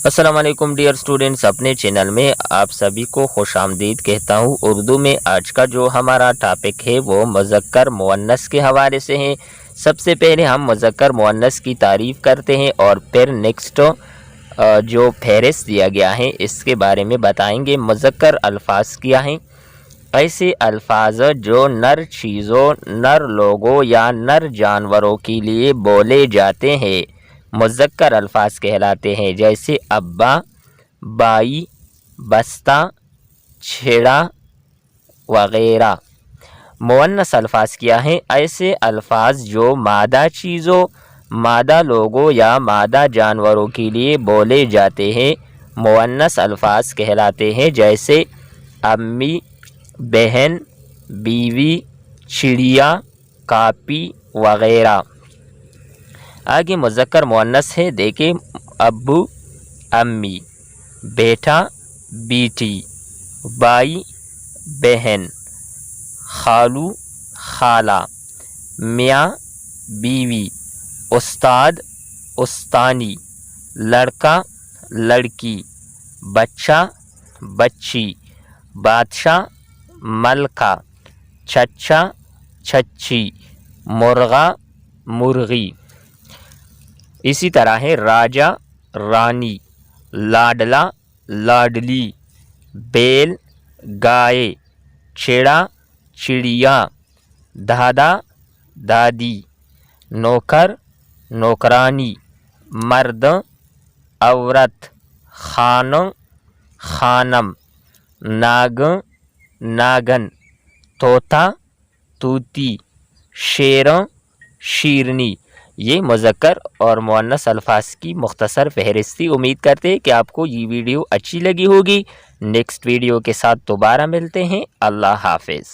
अस्सलाम वालेकुम dear students, अपने चैनल में आप सभी को खुश आमदीद कहता हूँ। उर्दू में आज का जो हमारा टॉपिक है वो मुज़क्कर मुअन्नस के हवाले से है। सबसे पहले हम मुज़क्कर मुअन्नस की तारीफ़ करते हैं और फिर नेक्स्ट जो फहरिस्त दिया गया है इसके बारे में बताएंगे। मुज़क्कर अल्फाज क्या हैं? ऐसे अल्फाज जो नर चीज़ों, नर लोगों या नर जानवरों के लिए बोले जाते हैं मुज़क्कर अल्फाज कहलाते हैं, जैसे अब्बा, बाई, बस्ता, छेड़ा वगैरह। मुअन्नस अल्फाज क्या हैं? ऐसे अल्फाज जो मादा चीज़ों, मादा लोगों या मादा जानवरों के लिए बोले जाते हैं मुअन्नस अल्फाज कहलाते हैं, जैसे अम्मी, बहन, बीवी, चिड़िया, कापी वगैरह। आगे मुज़क्कर मुअन्नस है, देखें। अब्बू, अम्मी, बेटा, बेटी, बाई, बहन, खालू, खाला, मियाँ, बीवी, उस्ताद, उस्तानी, लड़का, लड़की, बच्चा, बच्ची, बादशाह, मलका, चच्चा, चच्ची, मुर्गा, मुर्गी। इसी तरह है राजा, रानी, लाडला, लाडली, बैल, गाय, छेड़ा, चिड़िया, दादा, दादी, नौकर, नौकरानी, मर्द, औरत, खान, खानम, नाग, नागन, तोता, तूती, शेर, शेरनी। ये मुज़क्कर और मुअन्नस अल्फाज की मुख्तसर फहरिस्ती। उम्मीद करते हैं कि आपको ये वीडियो अच्छी लगी होगी। नेक्स्ट वीडियो के साथ दोबारा मिलते हैं। अल्लाह हाफिज़।